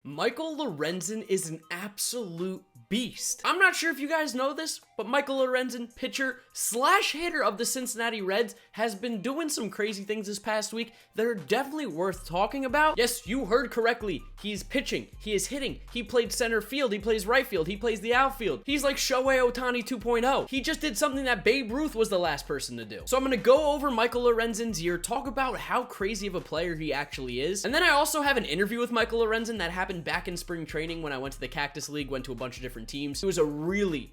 Michael Lorenzen is an absolute beast. I'm not sure if you guys know this, but Michael Lorenzen, pitcher slash hitter of the Cincinnati Reds, has been doing some crazy things this past week that are definitely worth talking about. Yes, you heard correctly. He's pitching, he is hitting, he played center field, he plays right field, he plays the outfield. He's like Shohei Ohtani 2.0. He just did something that Babe Ruth was the last person to do. So I'm gonna go over Michael Lorenzen's year, talk about how crazy of a player he actually is, and then I also have an interview with Michael Lorenzen that happened back in spring training when I went to the Cactus League, went to a bunch of different teams. He was a really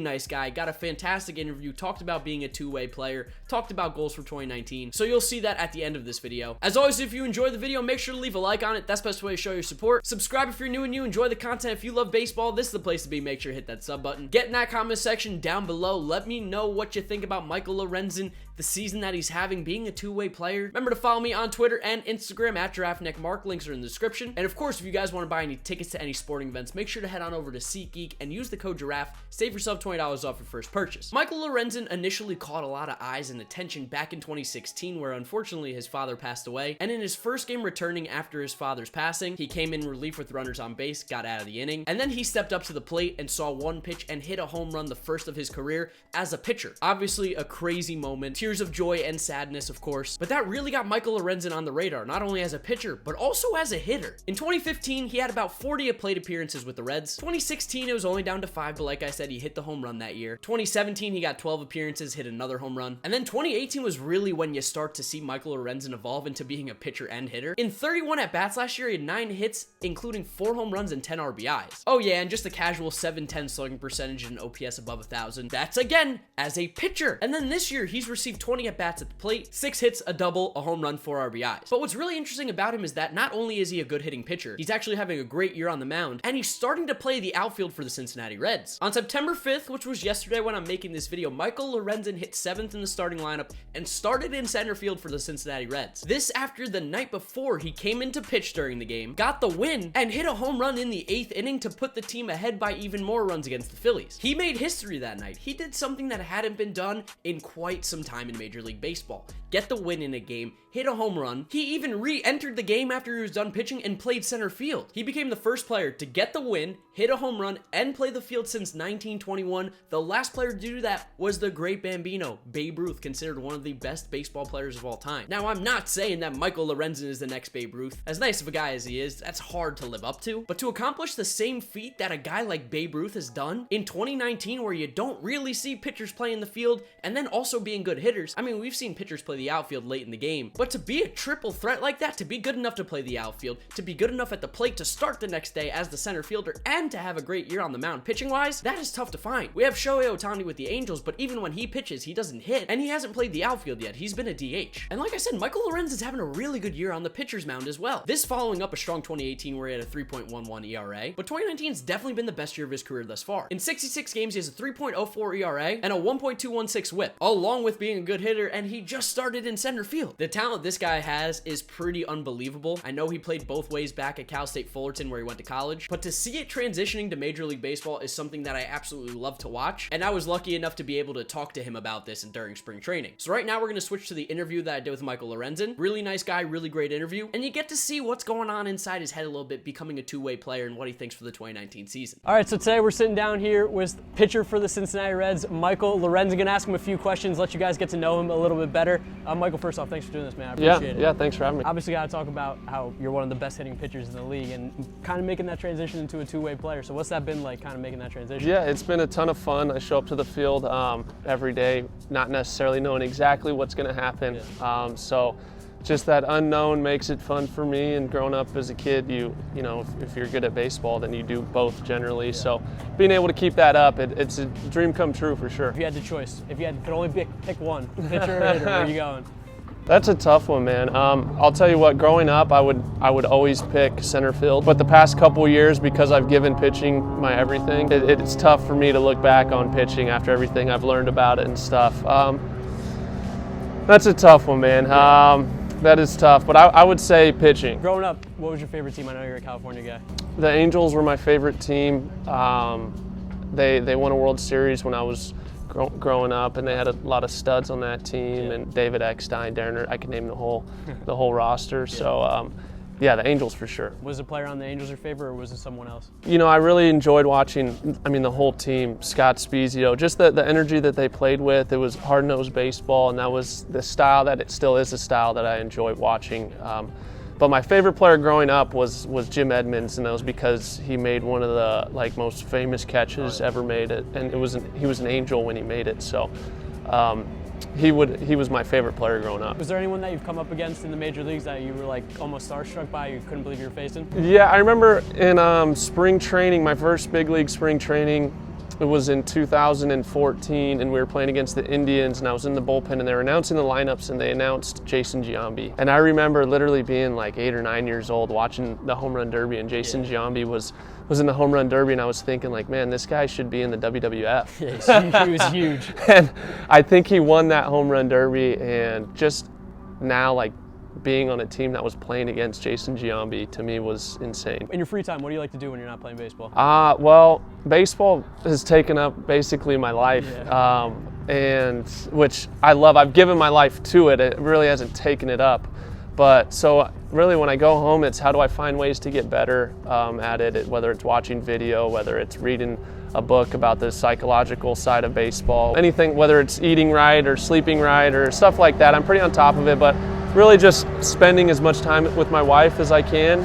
nice guy, got a fantastic interview, talked about being a two-way player, talked about goals for 2019, so you'll see that at the end of this video. As always, if you enjoyed the video, make sure to leave a like on it. That's the best way to show your support. Subscribe if you're new and you enjoy the content. If you love baseball, this is the place to be. Make sure to hit that sub button. Get in that comment section down below. Let me know what you think about Michael Lorenzen, the season that he's having, being a two-way player. Remember to follow me on Twitter and Instagram at GiraffeNeckMarc. Links are in the description. And of course, if you guys want to buy any tickets to any sporting events, make sure to head on over to SeatGeek and use the code Giraffe. Save yourself $20 off your first purchase. Michael Lorenzen initially caught a lot of eyes and attention back in 2016, where unfortunately his father passed away. And in his first game returning after his father's passing, he came in relief with runners on base, got out of the inning, and then he stepped up to the plate and saw one pitch and hit a home run, the first of his career as a pitcher. Obviously a crazy moment, tears of joy and sadness, of course, but that really got Michael Lorenzen on the radar, not only as a pitcher, but also as a hitter. In 2015, he had about 40 plate appearances with the Reds. 2016, it was only down to 5, but like I said, he hit the home run that year. 2017, he got 12 appearances, hit another home run. And then 2018 was really when you start to see Michael Lorenzen evolve into being a pitcher and hitter. In 31 at-bats last year, he had 9 hits, including 4 home runs and 10 RBIs. Oh yeah, and just a casual 710 slugging percentage and OPS above 1,000. That's again, as a pitcher. And then this year, he's received 20 at-bats at the plate, 6 hits, a double, a home run, 4 RBIs. But what's really interesting about him is that not only is he a good hitting pitcher, he's actually having a great year on the mound, and he's starting to play the outfield for the Cincinnati Reds. On September 5th, which was yesterday when I'm making this video, Michael Lorenzen hit 7th in the starting lineup and started in center field for the Cincinnati Reds. This after the night before he came in to pitch during the game, got the win, and hit a home run in the 8th inning to put the team ahead by even more runs against the Phillies. He made history that night. He did something that hadn't been done in quite some time in Major League Baseball. Get the win in a game, hit a home run. He even re-entered the game after he was done pitching and played center field. He became the first player to get the win, hit a home run, and play the field since 1921. The last player to do that was the great Bambino, Babe Ruth, considered one of the best baseball players of all time. Now, I'm not saying that Michael Lorenzen is the next Babe Ruth. As nice of a guy as he is, that's hard to live up to. But to accomplish the same feat that a guy like Babe Ruth has done in 2019, where you don't really see pitchers play in the field and then also being good hitters. I mean, we've seen pitchers play the outfield late in the game, but to be a triple threat like that, to be good enough to play the outfield, to be good enough at the plate to start the next day as the center fielder, and to have a great year on the mound pitching wise, that is tough to find. We have Shohei Ohtani with the Angels, but even when he pitches, he doesn't hit, and he hasn't played the outfield yet. He's been a DH. And like I said, Michael Lorenzen's having a really good year on the pitcher's mound as well. This following up a strong 2018 where he had a 3.11 ERA, but 2019's definitely been the best year of his career thus far. In 66 games, he has a 3.04 ERA and a 1.216 whip, along with being a good hitter, and he just started in center field. The talent this guy has is pretty unbelievable. I know he played both ways back at Cal State Fullerton where he went to college, but to see it transitioning to Major League Baseball is something that I absolutely love to watch, and I was lucky enough to be able to talk to him about this during spring training. So right now we're going to switch to the interview that I did with Michael Lorenzen. Really nice guy, really great interview, and you get to see what's going on inside his head a little bit, becoming a two-way player and what he thinks for the 2019 season. All right, so today we're sitting down here with pitcher for the Cincinnati Reds, Michael Lorenzen. Gonna ask him a few questions, let you guys get to know him a little bit better. Michael, first off, thanks for doing this, man. I appreciate it. Yeah, thanks for having me. Obviously, got to talk about how you're one of the best hitting pitchers in the league and kind of making that transition into a two-way player. So what's that been like, kind of making that transition? Yeah, it's been a ton of fun. I show up to the field every day, not necessarily knowing exactly what's going to happen. Yeah. So just that unknown makes it fun for me. And growing up as a kid, you know, if you're good at baseball, then you do both generally. Yeah. So being able to keep that up, it's a dream come true for sure. If you had the choice, if you could only pick one, pitcher or hitter, where are you going? That's a tough one, man. I'll tell you what, growing up, I would always pick center field. But the past couple years, because I've given pitching my everything, it's tough for me to look back on pitching after everything I've learned about it and stuff. That's a tough one, man. That is tough, but I would say pitching. Growing up, what was your favorite team? I know you're a California guy. The Angels were my favorite team. They won a World Series when I was growing up, and they had a lot of studs on that team, and David Eckstein, Darren, I could name the whole roster. So Yeah, the Angels for sure. Was a player on the Angels your favorite, or was it someone else? You know, I really enjoyed watching, the whole team, Scott Spiezio, just the energy that they played with. It was hard-nosed baseball, and that was the style that it still is a style that I enjoy watching. But my favorite player growing up was Jim Edmonds, and that was because he made one of the most famous catches ever made it, and he was an Angel when he made it. So he was my favorite player growing up. Was there anyone that you've come up against in the major leagues that you were almost starstruck by, you couldn't believe you were facing? Yeah, I remember in spring training, my first big league spring training, it was in 2014, and we were playing against the Indians, and I was in the bullpen, and they were announcing the lineups, and they announced Jason Giambi. And I remember literally being 8 or 9 years old watching the home run derby, and Jason Giambi was in the home run derby, and I was thinking man, this guy should be in the WWF. Yeah, he was huge. And I think he won that home run derby, and just now being on a team that was playing against Jason Giambi to me was insane. In your free time, what do you like to do when you're not playing baseball? Well, baseball has taken up basically my life, and which I love. I've given my life to it. It really hasn't taken it up. But so really when I go home, it's how do I find ways to get better at it, whether it's watching video, whether it's reading a book about the psychological side of baseball, anything, whether it's eating right or sleeping right or stuff like that. I'm pretty on top of it, but really just spending as much time with my wife as I can.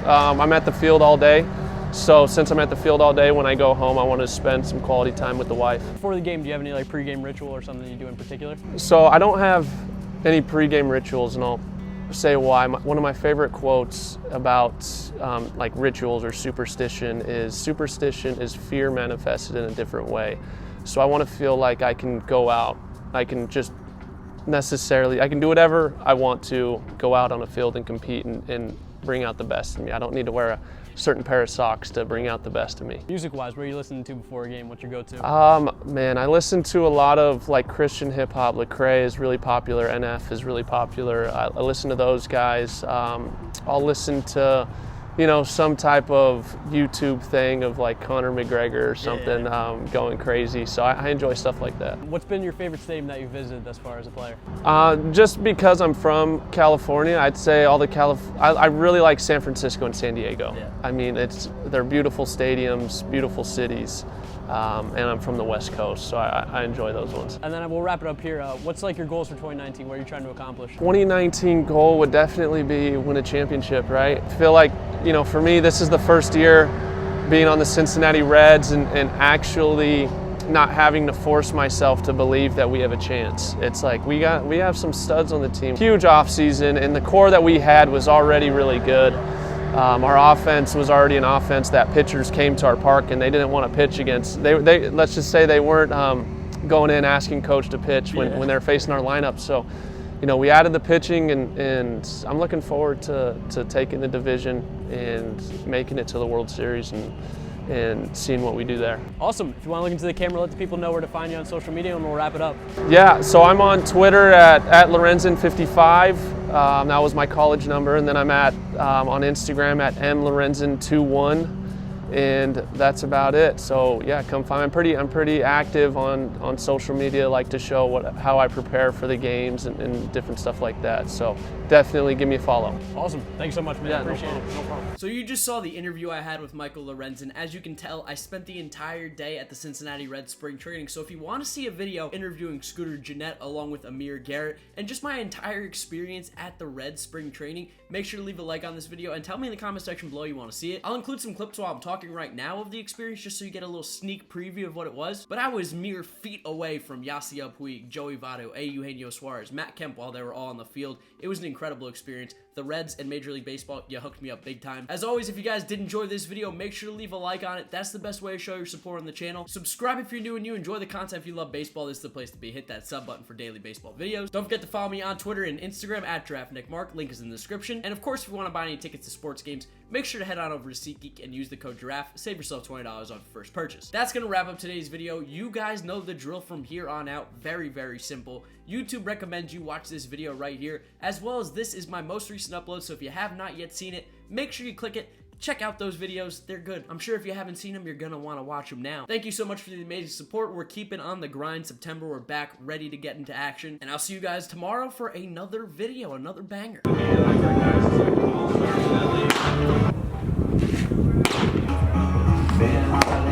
I'm at the field all day. So since I'm at the field all day, when I go home, I want to spend some quality time with the wife. Before the game, do you have any pregame ritual or something you do in particular? So I don't have any pregame rituals, and I'll say why. One of my favorite quotes about rituals or superstition is fear manifested in a different way. So I want to feel like I can go out, I can do whatever I want to, go out on a field and compete and bring out the best in me. I don't need to wear a certain pair of socks to bring out the best in me. Music-wise, what are you listening to before a game? What's your go-to? Man, I listen to a lot of Christian hip-hop. Lecrae is really popular. NF is really popular. I listen to those guys. I'll listen to, some type of YouTube thing of Conor McGregor or something going crazy. So I enjoy stuff like that. What's been your favorite stadium that you've visited thus far as a player? Just because I'm from California, I'd say I really like San Francisco and San Diego. Yeah. I mean, they're beautiful stadiums, beautiful cities. And I'm from the West Coast, so I enjoy those ones. And then we'll wrap it up here. What's your goals for 2019? What are you trying to accomplish? 2019 goal would definitely be win a championship, right? I feel like, for me, this is the first year being on the Cincinnati Reds and actually not having to force myself to believe that we have a chance. It's we have some studs on the team. Huge offseason, and the core that we had was already really good. Our offense was already an offense that pitchers came to our park and they didn't want to pitch against. They let's just say they weren't going in asking coach to pitch when they're facing our lineup. So, we added the pitching, and I'm looking forward to taking the division and making it to the World Series and seeing what we do there. Awesome. If you want to look into the camera, let the people know where to find you on social media, and we'll wrap it up. Yeah, so I'm on Twitter at Lorenzen55. That was my college number, and then I'm on Instagram at mlorenzen21, and that's about it. So yeah, come find me. I'm pretty active on social media. Like to show how I prepare for the games and different stuff like that. So definitely give me a follow. Awesome. Thanks so much, man. Yeah, I appreciate it. No problem. So you just saw the interview I had with Michael Lorenzen. As you can tell, I spent the entire day at the Cincinnati Reds spring training. So if you want to see a video interviewing Scooter Gennett along with Amir Garrett and just my entire experience at the Reds spring training, make sure to leave a like on this video and tell me in the comment section below you want to see it. I'll include some clips while I'm talking right now of the experience just so you get a little sneak preview of what it was. But I was mere feet away from Yasiel Puig, Joey Votto, Eugenio Suarez, Matt Kemp while they were all on the field. It was an incredible experience. The Reds and Major League Baseball, you hooked me up big time. As always, if you guys did enjoy this video, make sure to leave a like on it. That's the best way to show your support on the channel. Subscribe if you're new and you enjoy the content. If you love baseball, this is the place to be. Hit that sub button for daily baseball videos. Don't forget to follow me on Twitter and Instagram at GiraffeNeckMarc. Link is in the description. And of course, if you want to buy any tickets to sports games, make sure to head on over to SeatGeek and use the code Giraffe. Save yourself $20 on your first purchase. That's going to wrap up today's video. You guys know the drill from here on out. Very, very simple. YouTube recommends you watch this video right here, as well as this is my most recent upload, so if you have not yet seen it, make sure you click it. check out those videos. They're good. I'm sure if you haven't seen them, you're gonna want to watch them now. Thank you so much for the amazing support. We're keeping on the grind. September, we're back ready to get into action. And I'll see you guys tomorrow for another video, another banger. Man.